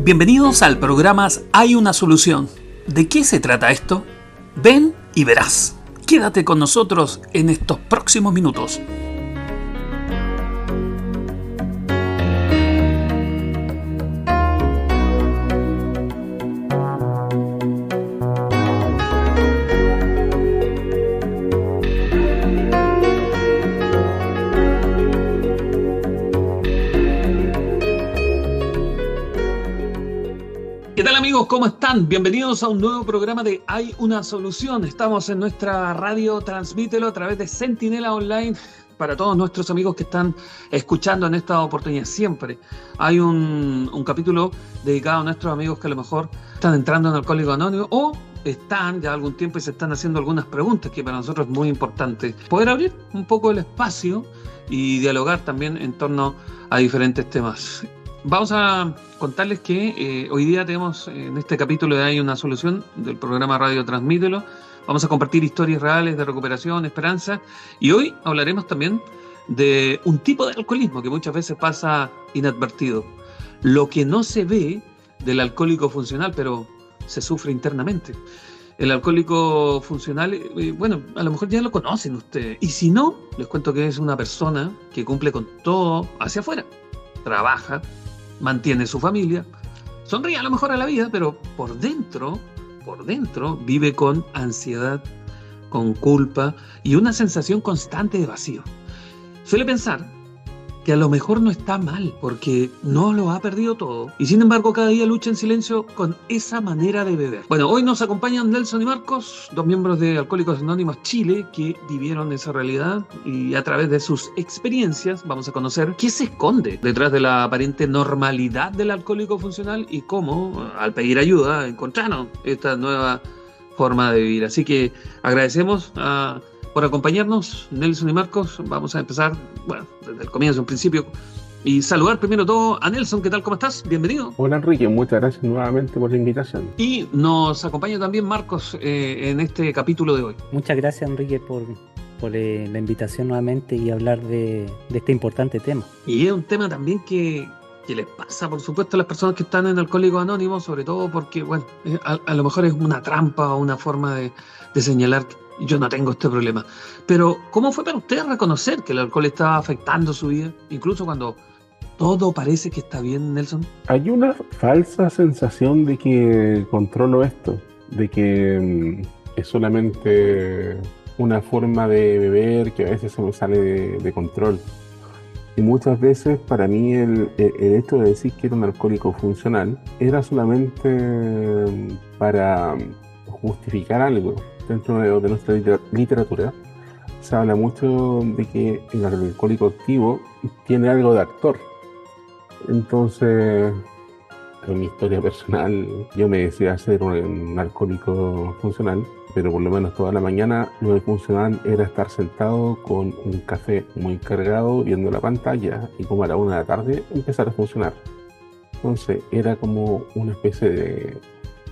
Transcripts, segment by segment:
Bienvenidos al programa Hay una solución. ¿De qué se trata esto? Ven y verás. Quédate con nosotros en estos próximos minutos. ¿Qué tal amigos? ¿Cómo están? Bienvenidos a un nuevo programa de Hay una solución. Estamos en nuestra radio Transmítelo a través de Centinela Online para todos nuestros amigos que están escuchando en esta oportunidad. Siempre hay un capítulo dedicado a nuestros amigos que a lo mejor están entrando en Alcohólicos Anónimos o están ya algún tiempo y se están haciendo algunas preguntas que para nosotros es muy importante. Poder abrir un poco el espacio y dialogar también en torno a diferentes temas. Vamos a contarles que hoy día tenemos en este capítulo de Hay una solución del programa Radio Transmítelo. Vamos a compartir historias reales de recuperación, esperanza, y hoy hablaremos también de un tipo de alcoholismo que muchas veces pasa inadvertido. Lo que no se ve del alcohólico funcional, pero se sufre internamente. El alcohólico funcional, bueno, a lo mejor ya lo conocen ustedes. Y si no, les cuento que es una persona que cumple con todo hacia afuera. Trabaja, mantiene su familia, sonríe a lo mejor a la vida, pero por dentro vive con ansiedad, con culpa y una sensación constante de vacío. Suele pensar que a lo mejor no está mal porque no lo ha perdido todo y sin embargo cada día lucha en silencio con esa manera de beber. Bueno, hoy nos acompañan Nelson y Marcos, dos miembros de Alcohólicos Anónimos Chile que vivieron esa realidad y a través de sus experiencias vamos a conocer qué se esconde detrás de la aparente normalidad del alcohólico funcional y cómo al pedir ayuda encontraron esta nueva forma de vivir. Así que agradecemos por acompañarnos, Nelson y Marcos. Vamos a empezar, bueno, desde el comienzo, en principio, y saludar primero todo a Nelson. ¿Qué tal? ¿Cómo estás? Bienvenido. Hola Enrique, muchas gracias nuevamente por la invitación. Y nos acompaña también Marcos en este capítulo de hoy. Muchas gracias Enrique por la invitación nuevamente y hablar de este importante tema. Y es un tema también que les pasa, por supuesto, a las personas que están en Alcohólicos Anónimos, sobre todo porque, bueno, a lo mejor es una trampa o una forma de señalar que yo no tengo este problema. Pero, ¿cómo fue para usted reconocer que el alcohol estaba afectando su vida? Incluso cuando todo parece que está bien, Nelson. Hay una falsa sensación de que controlo esto, de que es solamente una forma de beber que a veces se me sale de control. Y muchas veces para mí el hecho de decir que era un alcohólico funcional era solamente para justificar algo. Dentro de nuestra literatura se habla mucho de que el alcohólico activo tiene algo de actor. Entonces, en mi historia personal, yo me decía ser un alcohólico funcional, pero por lo menos toda la mañana lo de funcional era estar sentado con un café muy cargado viendo la pantalla y como a la 1 de la tarde empezar a funcionar. Entonces era como una especie de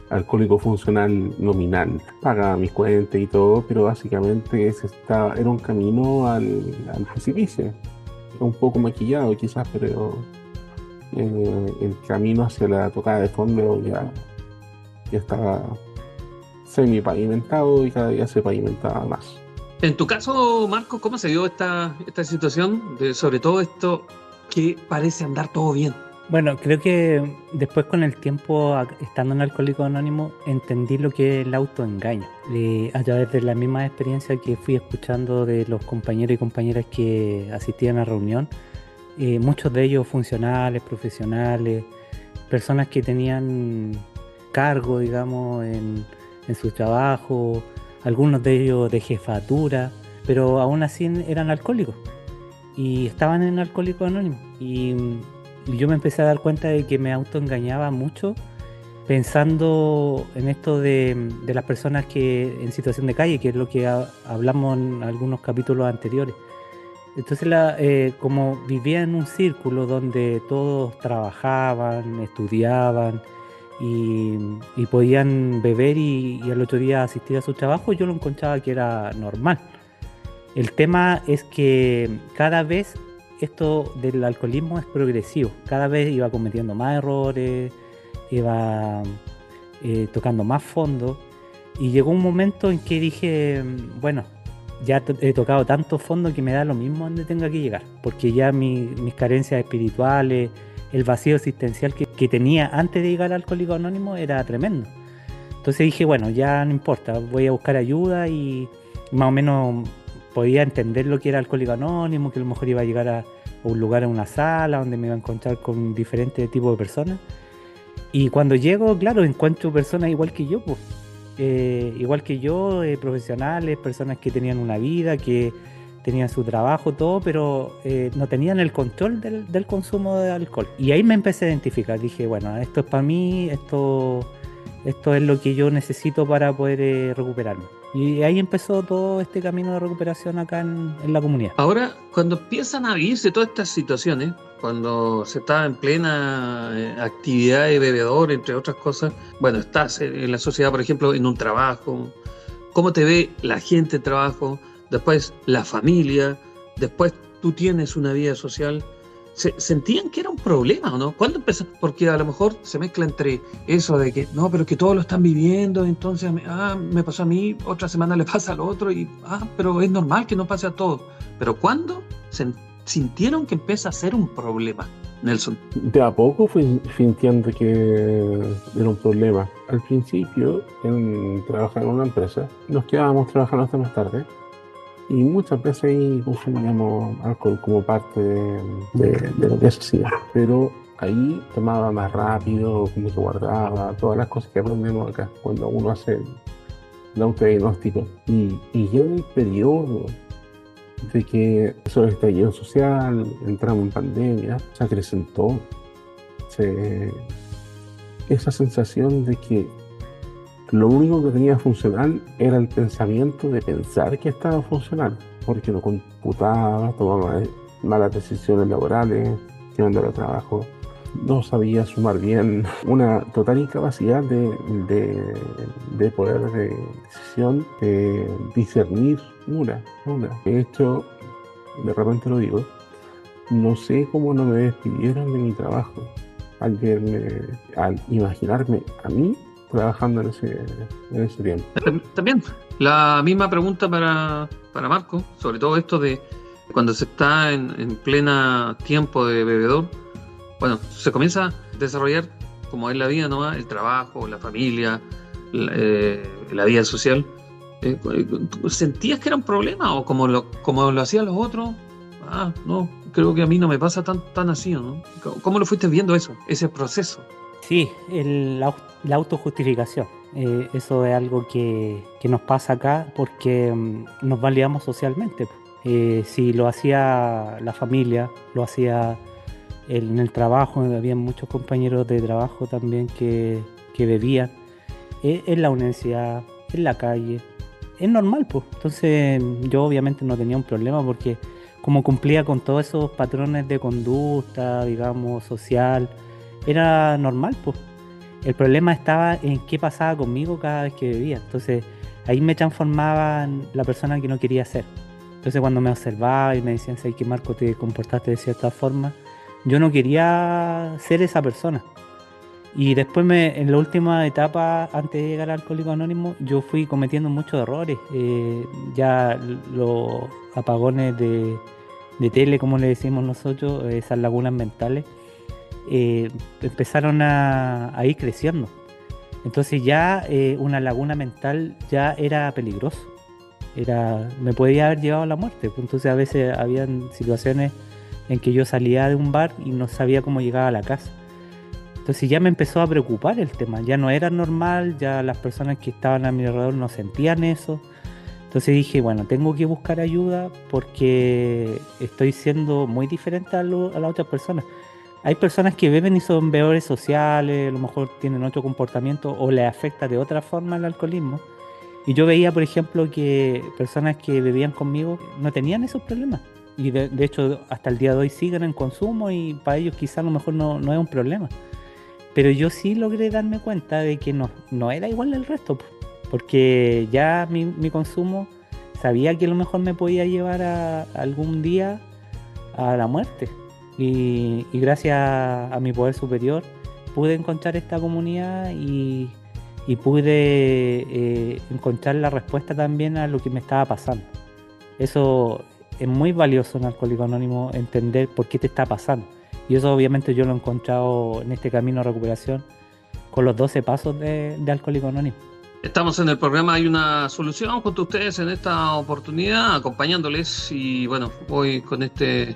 alcohólico funcional nominal. Pagaba mis cuentas y todo, pero básicamente era un camino al precipicio. Un poco maquillado quizás, pero el camino hacia la tocada de fondo ya estaba semi-pavimentado y cada día se pavimentaba más. En tu caso, Marcos, ¿cómo se dio esta situación de sobre todo esto que parece andar todo bien? Bueno, creo que después con el tiempo, estando en Alcohólicos Anónimos, entendí lo que es el autoengaño. A través de la misma experiencia que fui escuchando de los compañeros y compañeras que asistían a la reunión, muchos de ellos funcionales, profesionales, personas que tenían cargo, digamos, en su trabajo, algunos de ellos de jefatura, pero aún así eran alcohólicos y estaban en Alcohólicos Anónimos. Y yo me empecé a dar cuenta de que me autoengañaba mucho pensando en esto de las personas que en situación de calle, que es lo que hablamos en algunos capítulos anteriores. Entonces, como vivía en un círculo donde todos trabajaban, estudiaban y podían beber y al otro día asistir a su trabajo, yo lo encontraba que era normal. El tema es que cada vez esto del alcoholismo es progresivo, cada vez iba cometiendo más errores, iba tocando más fondo, y llegó un momento en que dije, bueno, ya he tocado tanto fondo que me da lo mismo donde tenga que llegar, porque ya mis carencias espirituales, el vacío existencial que tenía antes de llegar al Alcohólicos Anónimos era tremendo. Entonces dije, bueno, ya no importa, voy a buscar ayuda, y más o menos podía entender lo que era Alcohólico Anónimo, que a lo mejor iba a llegar a un lugar, a una sala donde me iba a encontrar con diferentes tipos de personas. Y cuando llego, claro, encuentro personas igual que yo, pues. Igual que yo, profesionales, personas que tenían una vida, que tenían su trabajo, todo, pero no tenían el control del consumo de alcohol. Y ahí me empecé a identificar, dije, bueno, esto es para mí, esto es lo que yo necesito para poder recuperarme. Y ahí empezó todo este camino de recuperación acá en la comunidad. Ahora, cuando empiezan a vivirse todas estas situaciones, cuando se está en plena actividad de bebedor, entre otras cosas, bueno, estás en la sociedad, por ejemplo, en un trabajo, cómo te ve la gente de trabajo, después la familia, después tú tienes una vida social. ¿Sentían que era un problema o no? ¿Cuándo empezó? Porque a lo mejor se mezcla entre eso de que no, pero que todos lo están viviendo, entonces me pasó a mí, otra semana le pasa al otro, y pero es normal que no pase a todos. Pero ¿cuándo sintieron que empieza a ser un problema, Nelson? De a poco fui sintiendo que era un problema. Al principio, trabajaba en una empresa, nos quedábamos trabajando hasta más tarde. Y muchas veces ahí consumíamos alcohol como parte de lo que se hacía. Pero ahí tomaba más rápido, como se guardaba, todas las cosas que aprendemos acá cuando uno hace el autodiagnóstico. Y ya en el periodo de que eso el estallido social, entramos en pandemia, se acrecentó esa sensación de que lo único que tenía funcional era el pensamiento de pensar que estaba funcional, porque no computaba, tomaba malas decisiones laborales, llevándolo al trabajo, no sabía sumar bien, una total incapacidad de poder de decisión, de discernir una. De hecho, de repente lo digo, no sé cómo no me despidieron de mi trabajo al imaginarme a mí trabajando en ese tiempo. También, la misma pregunta para Marco, sobre todo esto de cuando se está en plena tiempo de bebedor. Bueno, se comienza a desarrollar, como es la vida, ¿no? El trabajo, la familia, la vida social. ¿Sentías que era un problema o como lo hacían los otros? No, creo que a mí no me pasa tan así, ¿no? ¿Cómo lo fuiste viendo eso, ese proceso? Sí, la autojustificación. Eso es algo que nos pasa acá porque nos validamos socialmente. Si lo hacía la familia, lo hacía en el trabajo, había muchos compañeros de trabajo también que bebían, en la universidad, en la calle. Es normal, pues. Entonces yo obviamente no tenía un problema porque como cumplía con todos esos patrones de conducta, digamos, social, era normal, pues. El problema estaba en qué pasaba conmigo cada vez que bebía. Entonces ahí me transformaba en la persona que no quería ser. Entonces cuando me observaba y me decían, ¿sabes qué, Marco, te comportaste de cierta forma? Yo no quería ser esa persona. Y después en la última etapa, antes de llegar a Alcohólicos Anónimos, yo fui cometiendo muchos errores. Ya los apagones de tele, como le decimos nosotros, esas lagunas mentales, empezaron a ir creciendo. Entonces ya una laguna mental ya era peligroso. Me podía haber llevado a la muerte. Entonces a veces habían situaciones en que yo salía de un bar y no sabía cómo llegar a la casa. Entonces ya me empezó a preocupar el tema. Ya no era normal, ya las personas que estaban a mi alrededor no sentían eso. Entonces dije, bueno, tengo que buscar ayuda porque estoy siendo muy diferente a las otras personas. Hay personas que beben y son bebedores sociales, a lo mejor tienen otro comportamiento o les afecta de otra forma el alcoholismo. Y yo veía, por ejemplo, que personas que bebían conmigo no tenían esos problemas. Y de hecho, hasta el día de hoy siguen en consumo y para ellos quizás a lo mejor no es un problema. Pero yo sí logré darme cuenta de que no era igual al resto, porque ya mi consumo sabía que a lo mejor me podía llevar algún día a la muerte. Y gracias a mi poder superior pude encontrar esta comunidad y pude encontrar la respuesta también a lo que me estaba pasando. Eso es muy valioso en Alcohólicos Anónimos, entender por qué te está pasando. Y eso obviamente yo lo he encontrado en este camino de recuperación con los 12 pasos de Alcohólicos Anónimos. Estamos en el programa Hay una Solución junto a ustedes en esta oportunidad, acompañándoles, y bueno, hoy con este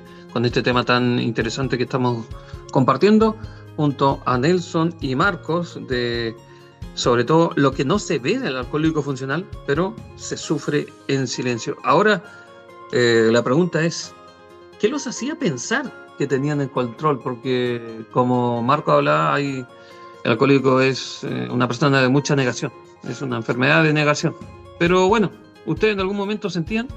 tema tan interesante que estamos compartiendo junto a Nelson y Marcos, de sobre todo lo que no se ve del alcohólico funcional, pero se sufre en silencio. Ahora, la pregunta es, ¿qué los hacía pensar que tenían el control? Porque como Marco hablaba, el alcohólico es una persona de mucha negación, es una enfermedad de negación. Pero bueno, ¿ustedes en algún momento sentían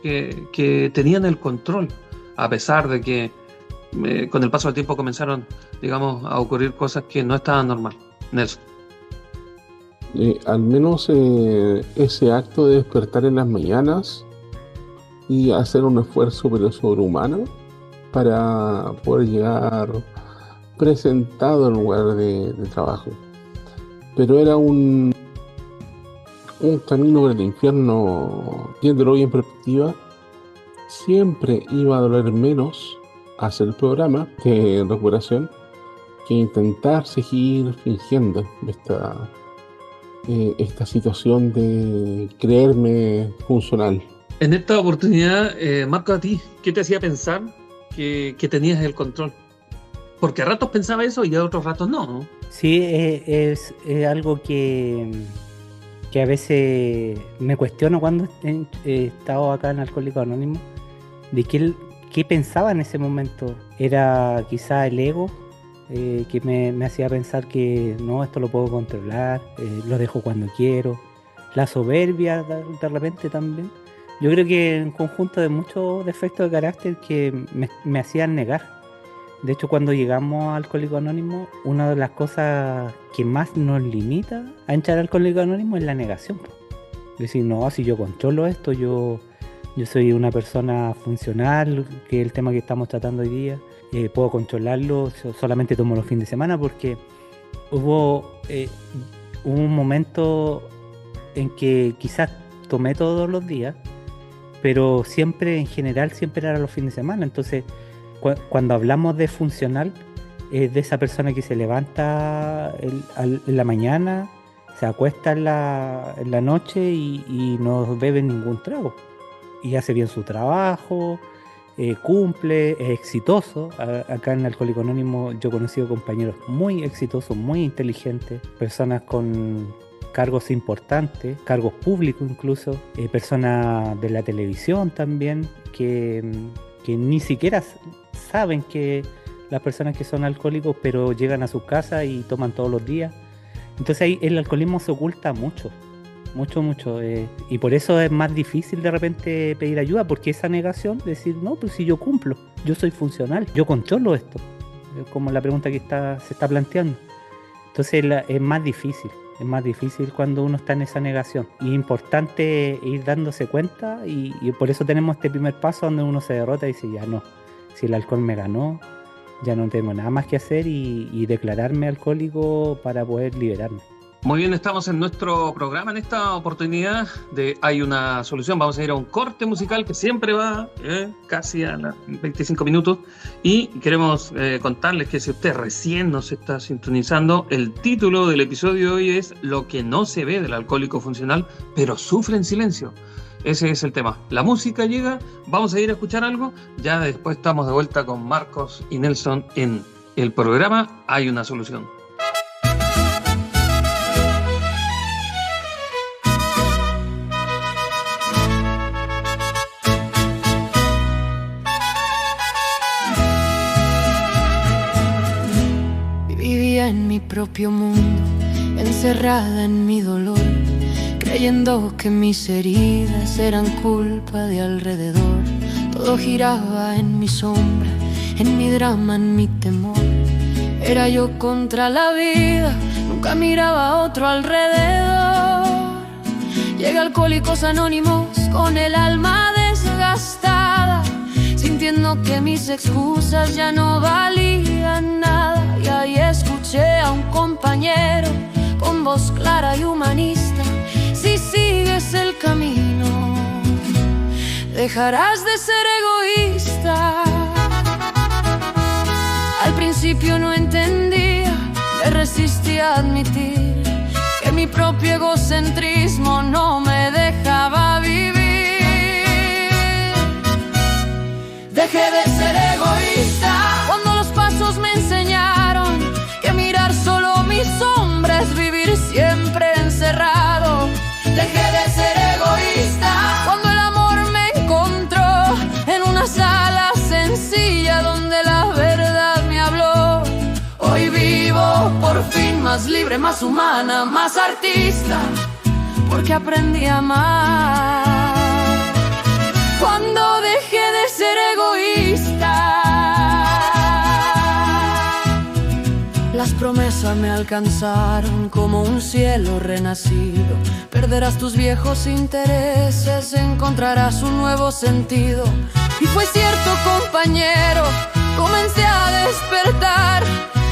que tenían el control, a pesar de que con el paso del tiempo comenzaron, digamos, a ocurrir cosas que no estaban normal? Nelson. Al menos ese acto de despertar en las mañanas y hacer un esfuerzo pero sobrehumano para poder llegar presentado al lugar de trabajo. Pero era un camino por el infierno, viéndolo hoy en perspectiva. Siempre iba a doler menos hacer el programa de recuperación que intentar seguir fingiendo esta situación de creerme funcional. En esta oportunidad, Marco, a ti, ¿qué te hacía pensar que tenías el control? Porque a ratos pensaba eso y a otros ratos no. Sí, es algo que a veces me cuestiono cuando he estado acá en Alcohólicos Anónimos, de qué pensaba en ese momento. ¿Era quizá el ego que me hacía pensar que no, esto lo puedo controlar, lo dejo cuando quiero? La soberbia de repente también. Yo creo que en conjunto de muchos defectos de carácter que me hacían negar. De hecho, cuando llegamos a Alcohólicos Anónimos, una de las cosas que más nos limita a entrar a Alcohólicos Anónimos es la negación. Decir, no, si yo controlo esto, yo soy una persona funcional, que es el tema que estamos tratando hoy día, puedo controlarlo, solamente tomo los fines de semana, porque hubo un momento en que quizás tomé todos los días, pero siempre, en general, siempre era los fines de semana. Entonces, cuando hablamos de funcional, es de esa persona que se levanta en la mañana, se acuesta en la noche y no bebe ningún trago. Y hace bien su trabajo, cumple, es exitoso. Acá en Alcohólicos Anónimos yo he conocido compañeros muy exitosos, muy inteligentes, personas con cargos importantes, cargos públicos incluso, personas de la televisión también, que ni siquiera saben que las personas que son alcohólicos, pero llegan a sus casas y toman todos los días. Entonces ahí el alcoholismo se oculta mucho, y por eso es más difícil de repente pedir ayuda, porque esa negación, decir, no, pues si yo cumplo, yo soy funcional, yo controlo esto, es como la pregunta que se está planteando. Entonces es más difícil cuando uno está en esa negación. Y es importante ir dándose cuenta, y por eso tenemos este primer paso donde uno se derrota y dice, ya no, si el alcohol me ganó, ya no tengo nada más que hacer, y declararme alcohólico para poder liberarme. Muy bien, estamos en nuestro programa en esta oportunidad de Hay una Solución. Vamos a ir a un corte musical que siempre va casi a los 25 minutos, y queremos contarles que si usted recién nos está sintonizando, el título del episodio de hoy es Lo que no se ve del alcohólico funcional, pero sufre en silencio. Ese es el tema. La música llega, vamos a ir a escuchar algo, ya después estamos de vuelta con Marcos y Nelson en el programa Hay una Solución. En mi propio mundo, encerrada en mi dolor, creyendo que mis heridas eran culpa de alrededor. Todo giraba en mi sombra, en mi drama, en mi temor. Era yo contra la vida, nunca miraba a otro alrededor. Llega Alcohólicos Anónimos con el alma desgastada, sintiendo que mis excusas ya no valían nada. Y ahí escuché a un compañero con voz clara y humanista: si sigues el camino, dejarás de ser egoísta. Al principio no entendía, me resistía a admitir que mi propio egocentrismo no me dejaba vivir. Dejé de ser egoísta cuando los pasos me enseñaron que mirar solo mi sombra es vivir siempre encerrado. Dejé de ser egoísta cuando el amor me encontró en una sala sencilla donde la verdad me habló. Hoy vivo por fin más libre, más humana, más artista, porque aprendí a amar cuando dejé de ser egoísta. Las promesas me alcanzaron como un cielo renacido. Perderás tus viejos intereses, encontrarás un nuevo sentido. Y fue cierto, compañero, comencé a despertar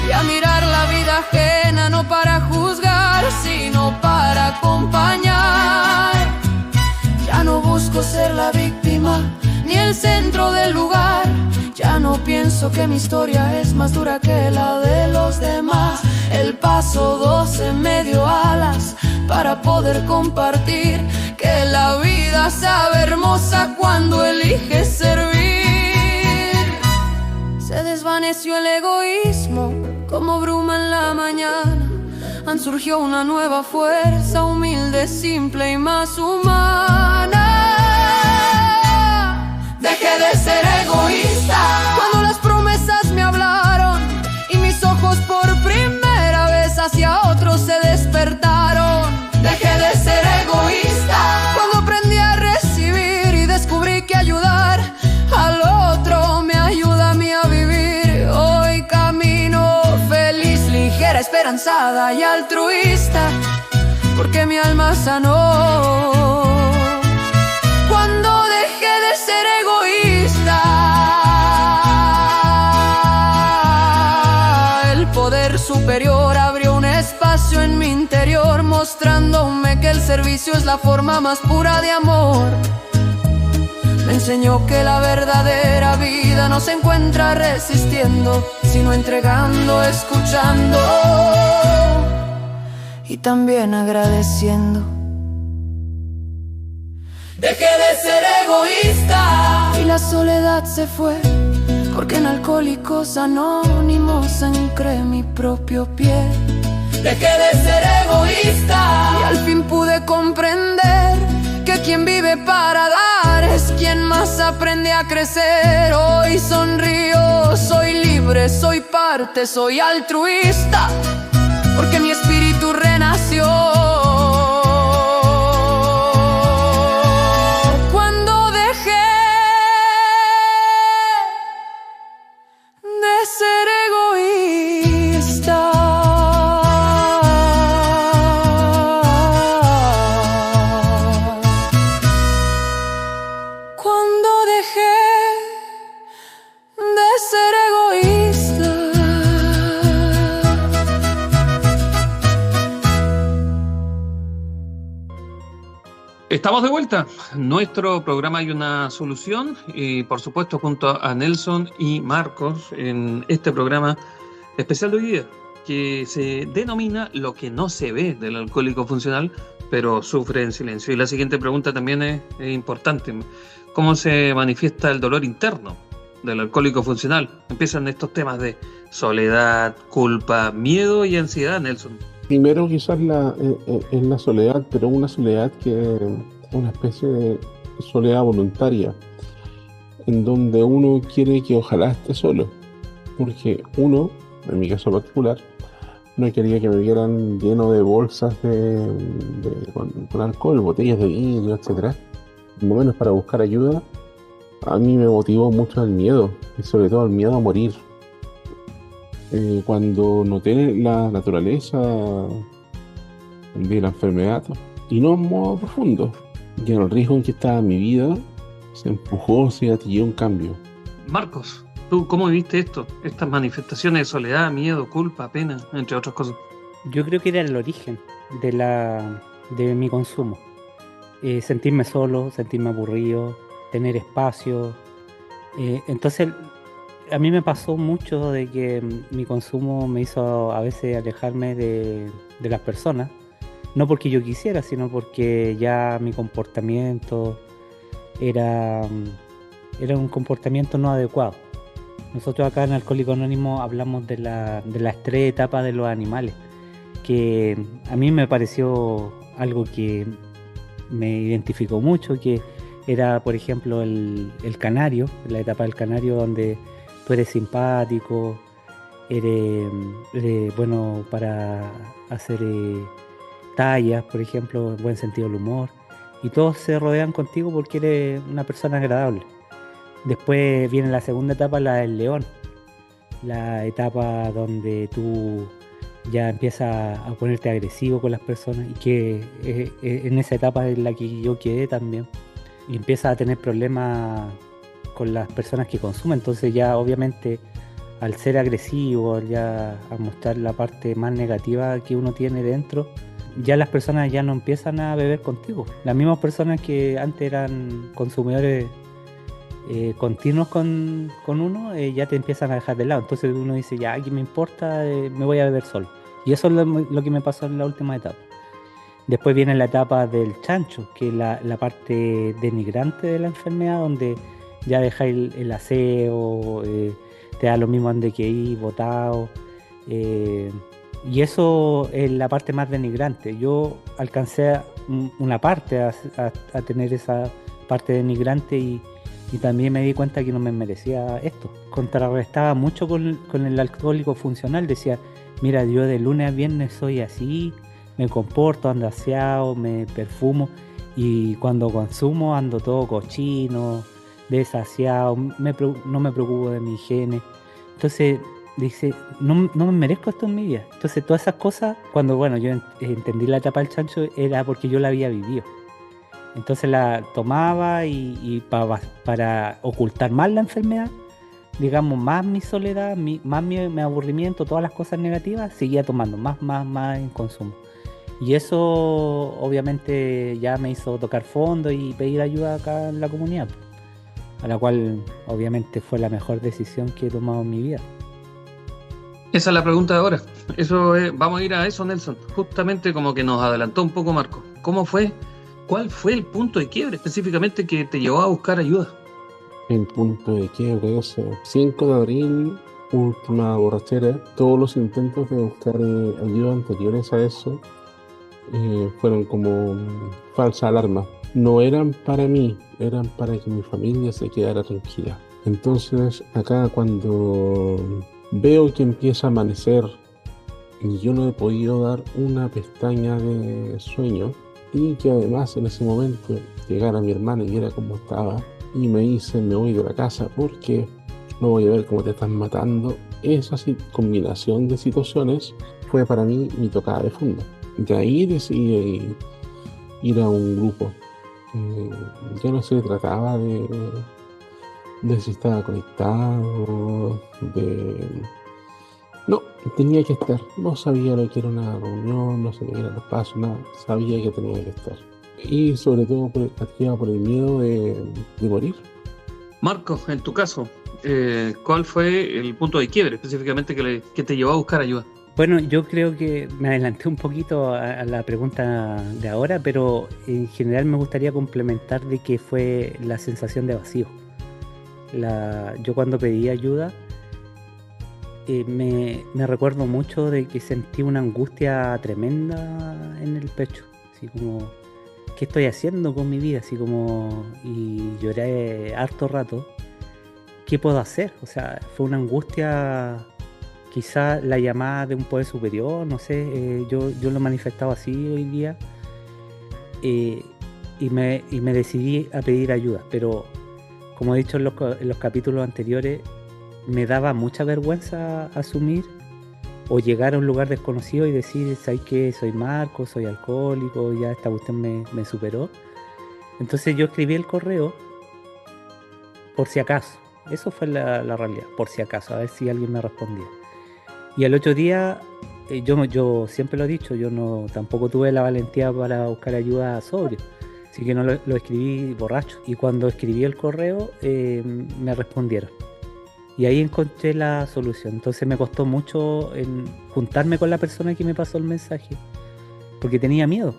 y a mirar la vida ajena, no para juzgar, sino para acompañar. Ya no busco ser la víctima ni el centro del lugar. Ya no pienso que mi historia es más dura que la de los demás. El paso 12 me dio alas para poder compartir que la vida sabe hermosa cuando elige servir. Se desvaneció el egoísmo como bruma en la mañana. Surgió una nueva fuerza, humilde, simple y más humana. Dejé de ser egoísta cuando las promesas me hablaron y mis ojos por primera vez hacia otros se despertaron. Dejé de ser egoísta cuando aprendí a recibir y descubrí que ayudar al otro me ayuda a mí a vivir. Hoy camino feliz, ligera, esperanzada y altruista, porque mi alma sanó cuando dejé de ser egoísta. El poder superior abrió un espacio en mi interior, mostrándome que el servicio es la forma más pura de amor. Me enseñó que la verdadera vida no se encuentra resistiendo, sino entregando, escuchando y también agradeciendo. Dejé de ser egoísta y la soledad se fue, porque en Alcohólicos Anónimos anclé mi propio pie. Dejé de ser egoísta y al fin pude comprender que quien vive para dar es quien más aprende a crecer. Hoy sonrío, soy libre, soy parte, soy altruista, porque mi espíritu renació cuando dejé de ser egoísta. Cuando dejé de ser egoísta. Estamos de vuelta. Nuestro programa Hay una Solución, y por supuesto junto a Nelson y Marcos en este programa especial de hoy día, que se denomina Lo que no se ve del alcohólico funcional, pero sufre en silencio. Y la siguiente pregunta también es importante. ¿Cómo se manifiesta el dolor interno del alcohólico funcional? Empiezan estos temas de soledad, culpa, miedo y ansiedad, Nelson. Primero quizás es la soledad, pero una soledad que es una especie de soledad voluntaria, en donde uno quiere que ojalá esté solo, porque uno, en mi caso particular, no quería que me vieran lleno de bolsas con alcohol, botellas de vidrio, etc. Por lo menos para buscar ayuda, a mí me motivó mucho el miedo, y sobre todo el miedo a morir. cuando noté la naturaleza de la enfermedad, y no en modo profundo, y en el riesgo en que estaba mi vida, se empujó, se gatilló un cambio. Marcos, ¿tú cómo viviste esto? Estas manifestaciones de soledad, miedo, culpa, pena, entre otras cosas. Yo creo que era el origen de mi consumo. Sentirme solo, sentirme aburrido, tener espacio. Entonces, a mí me pasó mucho de que mi consumo me hizo a veces alejarme de las personas. No porque yo quisiera, sino porque ya mi comportamiento era un comportamiento no adecuado. Nosotros acá en Alcohólicos Anónimos hablamos de las 3 etapas de los animales, que a mí me pareció algo que me identificó mucho, que era, por ejemplo, el canario, la etapa del canario, donde tú eres simpático, eres bueno para hacer tallas, por ejemplo, buen sentido del humor, y todos se rodean contigo porque eres una persona agradable. Después viene la segunda etapa, la del león, la etapa donde tú ya empiezas a ponerte agresivo con las personas, y que en esa etapa es la que yo quedé también, y empiezas a tener problemas con las personas que consumen. Entonces ya obviamente al ser agresivo, ya a mostrar la parte más negativa que uno tiene dentro, ya las personas ya no empiezan a beber contigo. Las mismas personas que antes eran consumidores continuos con uno, ya te empiezan a dejar de lado. Entonces uno dice, ya, ¿qué me importa? Me voy a beber solo. Y eso es lo que me pasó en la última etapa. Después viene la etapa del chancho, que es la parte denigrante de la enfermedad, donde ya dejáis el aseo, te da lo mismo donde que ir, botado. Y eso es la parte más denigrante. Yo alcancé una parte a tener esa parte denigrante, y también me di cuenta que no me merecía esto. Contrarrestaba mucho con el alcohólico funcional. Decía, mira, yo de lunes a viernes soy así, me comporto, ando aseado, me perfumo, y cuando consumo ando todo cochino, desasiado, no me preocupo de mi higiene. Entonces dice, no me merezco esto en mi vida. Entonces todas esas cosas, cuando yo entendí la etapa del chancho, era porque yo la había vivido. Entonces la tomaba y para ocultar más la enfermedad, digamos, más mi soledad, más mi aburrimiento, todas las cosas negativas, seguía tomando más en consumo. Y eso obviamente ya me hizo tocar fondo y pedir ayuda acá en la comunidad, a la cual obviamente fue la mejor decisión que he tomado en mi vida. Esa es la pregunta de ahora. Vamos a ir a eso, Nelson. Justamente como que nos adelantó un poco Marco. ¿Cómo fue? ¿Cuál fue el punto de quiebre específicamente que te llevó a buscar ayuda? El punto de quiebre es 5 de abril, última borrachera. Todos los intentos de buscar ayuda anteriores a eso fueron como falsa alarma. No eran para mí, eran para que mi familia se quedara tranquila. Entonces acá, cuando veo que empieza a amanecer y yo no he podido dar una pestaña de sueño, y que además en ese momento llegara mi hermana y viera cómo estaba y me dice, me voy de la casa porque no voy a ver cómo te están matando, esa combinación de situaciones fue para mí mi tocada de fondo. De ahí decidí ir a un grupo. Ya no se trataba de si estaba conectado, no, tenía que estar. No sabía lo que era una reunión, no sabía que eran los pasos, nada. Sabía que tenía que estar. Y sobre todo por el miedo de morir. Marco, en tu caso, ¿cuál fue el punto de quiebre específicamente que te llevó a buscar ayuda? Bueno, yo creo que me adelanté un poquito a la pregunta de ahora, pero en general me gustaría complementar de que fue la sensación de vacío. Yo cuando pedí ayuda, me recuerdo mucho de que sentí una angustia tremenda en el pecho, así como, ¿qué estoy haciendo con mi vida? Así como, y lloré harto rato. ¿Qué puedo hacer? O sea, fue una angustia, quizá la llamada de un poder superior, no sé, yo lo he manifestado así hoy día, y me decidí a pedir ayuda, pero como he dicho en los capítulos anteriores, me daba mucha vergüenza asumir o llegar a un lugar desconocido y decir, ¿sabes qué? Soy Marco, soy alcohólico, ya esta cuestión me superó. Entonces yo escribí el correo por si acaso. Eso fue la realidad, por si acaso, a ver si alguien me respondía. Y al otro día, yo siempre lo he dicho, yo tampoco tuve la valentía para buscar ayuda sobrio. Así que no lo escribí borracho. Y cuando escribí el correo, me respondieron. Y ahí encontré la solución. Entonces me costó mucho juntarme con la persona que me pasó el mensaje, porque tenía miedo.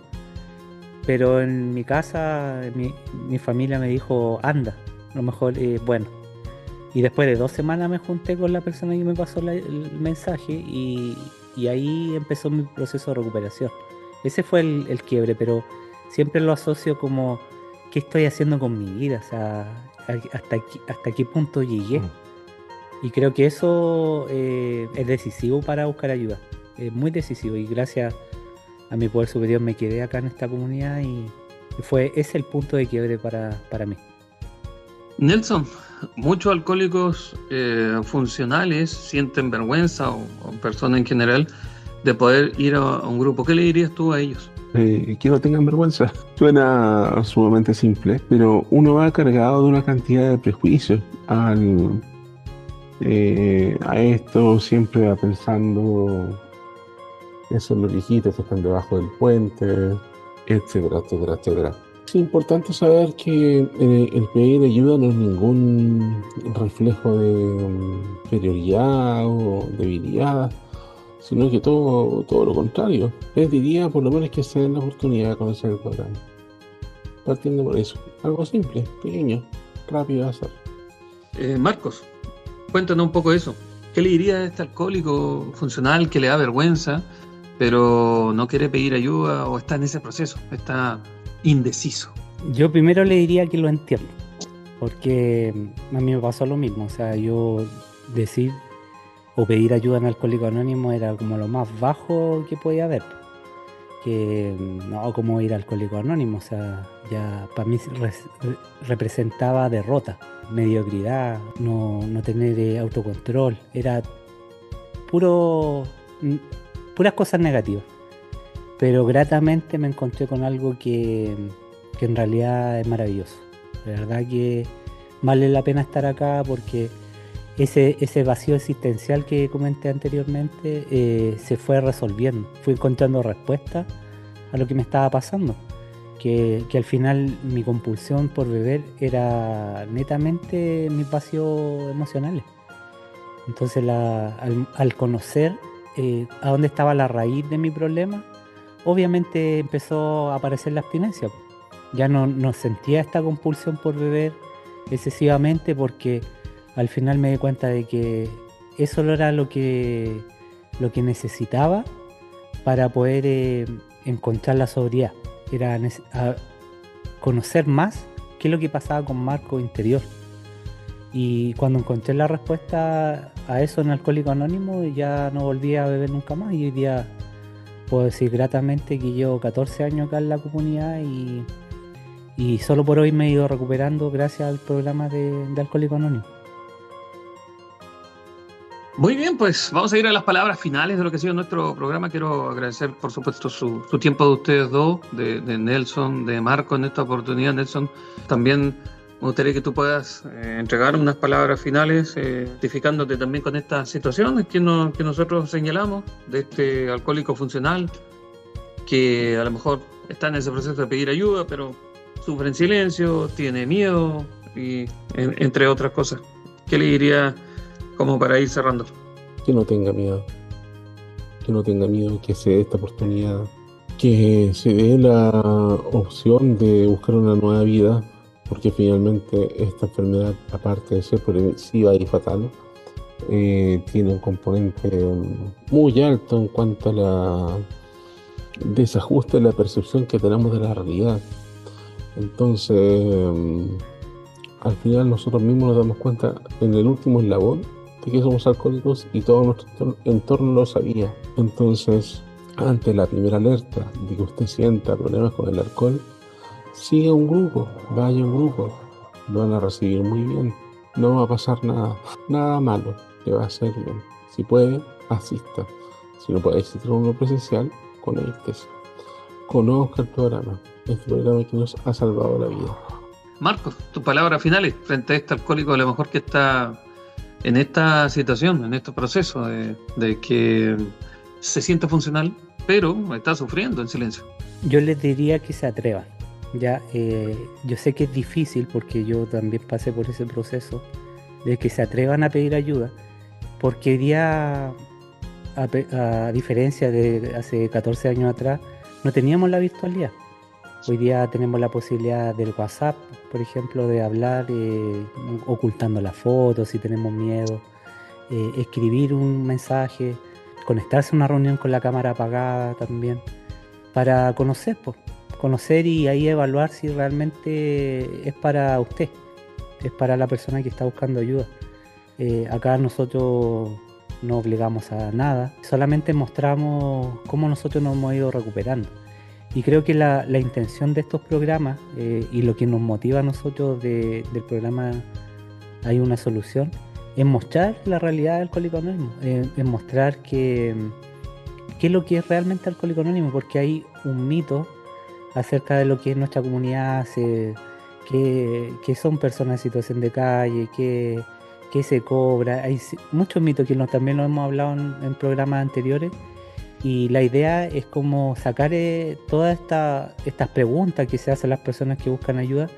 Pero en mi casa, mi familia me dijo, anda, a lo mejor, bueno. Y después de 2 semanas me junté con la persona que me pasó el mensaje y ahí empezó mi proceso de recuperación. Ese fue el quiebre, pero siempre lo asocio como, ¿qué estoy haciendo con mi vida? O sea, ¿hasta qué punto llegué? Y creo que eso es decisivo para buscar ayuda. Es muy decisivo y gracias a mi poder superior me quedé acá en esta comunidad y es el punto de quiebre para mí. Nelson, muchos alcohólicos funcionales sienten vergüenza o personas en general de poder ir a un grupo. ¿Qué le dirías tú a ellos? Que no tengan vergüenza. Suena sumamente simple, pero uno va cargado de una cantidad de prejuicios a esto. Siempre va pensando, esos los viejitos que están debajo del puente, etcétera, etcétera, etcétera. Es importante saber que el pedir ayuda no es ningún reflejo de superioridad o debilidad, sino que todo lo contrario. Les diría por lo menos que se den la oportunidad de conocer el programa. Partiendo por eso. Algo simple, pequeño, rápido de hacer. Marcos, cuéntanos un poco de eso. ¿Qué le diría a este alcohólico funcional que le da vergüenza, pero no quiere pedir ayuda o está en ese proceso, está indeciso? Yo primero le diría que lo entiendo, porque a mí me pasó lo mismo. O sea, yo decir o pedir ayuda en Alcohólicos Anónimos era como lo más bajo que podía haber. Que no, como ir a Alcohólicos Anónimos, o sea, ya para mí representaba derrota, mediocridad, no tener autocontrol, era puras cosas negativas. Pero gratamente me encontré con algo que en realidad es maravilloso. De verdad que vale la pena estar acá porque ese vacío existencial que comenté anteriormente se fue resolviendo. Fui encontrando respuestas a lo que me estaba pasando. Que al final mi compulsión por beber era netamente mis vacíos emocionales. Entonces al conocer a dónde estaba la raíz de mi problema, obviamente empezó a aparecer la abstinencia. Ya no sentía esta compulsión por beber excesivamente porque al final me di cuenta de que eso era lo que necesitaba para poder encontrar la sobriedad. Era conocer más qué es lo que pasaba con Marco interior. Y cuando encontré la respuesta a eso en Alcohólicos Anónimos, ya no volví a beber nunca más. Y hoy día puedo decir gratamente que llevo 14 años acá en la comunidad y solo por hoy me he ido recuperando gracias al programa de Alcohólicos Anónimos. Muy bien, pues vamos a ir a las palabras finales de lo que ha sido nuestro programa. Quiero agradecer, por supuesto, su tiempo de ustedes dos, de Nelson, de Marco en esta oportunidad. Nelson, también me gustaría que tú puedas entregar unas palabras finales, identificándote también con estas situaciones que nosotros señalamos, de este alcohólico funcional, que a lo mejor está en ese proceso de pedir ayuda, pero sufre en silencio, tiene miedo, y entre otras cosas. ¿Qué le diría como para ir cerrando? Que no tenga miedo. Que no tenga miedo, que se dé esta oportunidad. Que se dé la opción de buscar una nueva vida, porque finalmente esta enfermedad, aparte de ser progresiva y fatal, tiene un componente muy alto en cuanto a la desajuste de la percepción que tenemos de la realidad. Entonces, al final nosotros mismos nos damos cuenta en el último eslabón de que somos alcohólicos y todo nuestro entorno lo sabía. Entonces, ante la primera alerta de que usted sienta problemas con el alcohol, siga un grupo, vaya a un grupo, lo van a recibir muy bien, no va a pasar nada malo, le va a hacer bien. Si puede, asista. Si no puede existir uno presencial, conéctese. Conozca el programa. Este programa que nos ha salvado la vida. Marcos, tus palabras finales frente a este alcohólico a lo mejor que está en esta situación, en este proceso de que se siente funcional, pero está sufriendo en silencio. Yo les diría que se atrevan. Ya, yo sé que es difícil porque yo también pasé por ese proceso, de que se atrevan a pedir ayuda, porque hoy día, a diferencia de hace 14 años atrás, no teníamos la virtualidad. Hoy día tenemos la posibilidad del WhatsApp, por ejemplo, de hablar ocultando las fotos si tenemos miedo, escribir un mensaje, conectarse a una reunión con la cámara apagada también, para conocer y ahí evaluar si realmente es para usted, es para la persona que está buscando ayuda. Acá nosotros no obligamos a nada, solamente mostramos cómo nosotros nos hemos ido recuperando. Y creo que la intención de estos programas y lo que nos motiva a nosotros del programa Hay una Solución es mostrar la realidad del Alcohólico Anónimo, es mostrar qué es lo que es realmente Alcohólico Anónimo, porque hay un mito acerca de lo que es nuestra comunidad, que son personas en situación de calle, que se cobra. Hay muchos mitos que también lo hemos hablado en programas anteriores. Y la idea es como sacar todas estas preguntas que se hacen las personas que buscan ayuda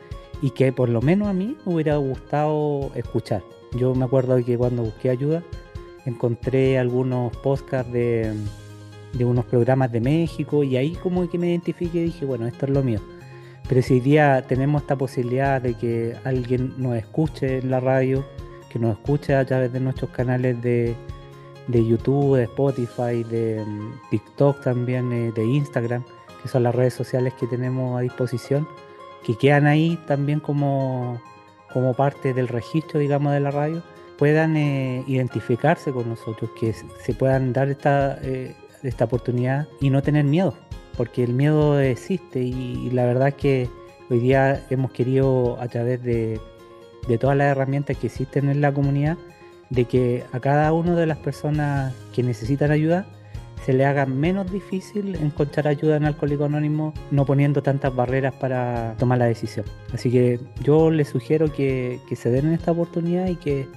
y que por lo menos a mí me hubiera gustado escuchar. Yo me acuerdo que cuando busqué ayuda encontré algunos podcasts de unos programas de México y ahí como que me identifiqué y dije, bueno, esto es lo mío. Pero si hoy día tenemos esta posibilidad de que alguien nos escuche en la radio, que nos escuche a través de nuestros canales de YouTube, de Spotify, de TikTok también, de Instagram, que son las redes sociales que tenemos a disposición, que quedan ahí también como parte del registro, digamos, de la radio, puedan identificarse con nosotros, que se puedan dar esta oportunidad y no tener miedo, porque el miedo existe y la verdad es que hoy día hemos querido, a través de todas las herramientas que existen en la comunidad, de que a cada una de las personas que necesitan ayuda se le haga menos difícil encontrar ayuda en Alcohólicos Anónimos, no poniendo tantas barreras para tomar la decisión. Así que yo les sugiero que se den esta oportunidad y que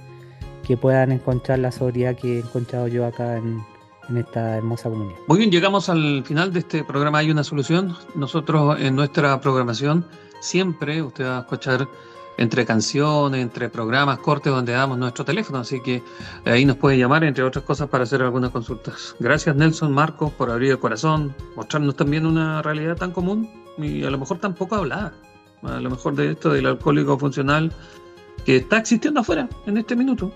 puedan encontrar la sobriedad que he encontrado yo acá en esta hermosa comunidad. Muy bien, llegamos al final de este programa Hay una Solución. Nosotros en nuestra programación siempre usted va a escuchar entre canciones, entre programas, cortes donde damos nuestro teléfono, así que ahí nos puede llamar, entre otras cosas, para hacer algunas consultas. Gracias, Nelson, Marcos, por abrir el corazón, mostrarnos también una realidad tan común y a lo mejor tan poco hablada, a lo mejor de esto del alcohólico funcional que está existiendo afuera en este minuto.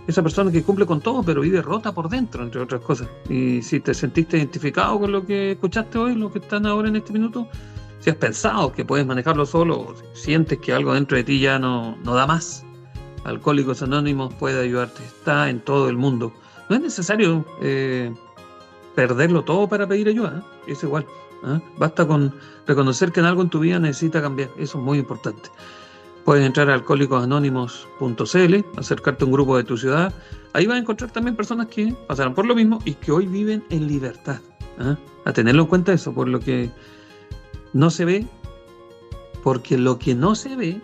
Esa persona que cumple con todo, pero vive rota por dentro, entre otras cosas. Y si te sentiste identificado con lo que escuchaste hoy, lo que están ahora en este minuto, si has pensado que puedes manejarlo solo, o si sientes que algo dentro de ti ya no da más, Alcohólicos Anónimos puede ayudarte. Está en todo el mundo. No es necesario perderlo todo para pedir ayuda, es igual. Basta con reconocer que en algo en tu vida necesita cambiar. Eso es muy importante. Puedes entrar a alcohólicosanónimos.cl, acercarte a un grupo de tu ciudad. Ahí vas a encontrar también personas que pasaron por lo mismo y que hoy viven en libertad. A tenerlo en cuenta eso, por lo que no se ve, porque lo que no se ve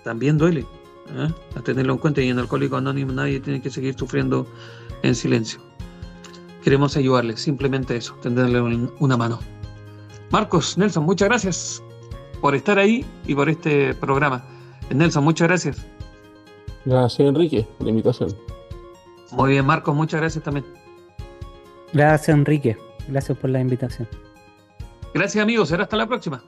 también duele. A tenerlo en cuenta, y en Alcohólicos Anónimos nadie tiene que seguir sufriendo en silencio. Queremos ayudarles, simplemente eso, tenderle una mano. Marcos, Nelson, muchas gracias por estar ahí y por este programa. Nelson, muchas gracias. Gracias, Enrique, por la invitación. Muy bien, Marcos, muchas gracias también. Gracias, Enrique. Gracias por la invitación. Gracias, amigos. Será hasta la próxima.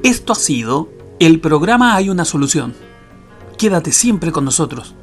Esto ha sido el programa Hay una Solución. Quédate siempre con nosotros.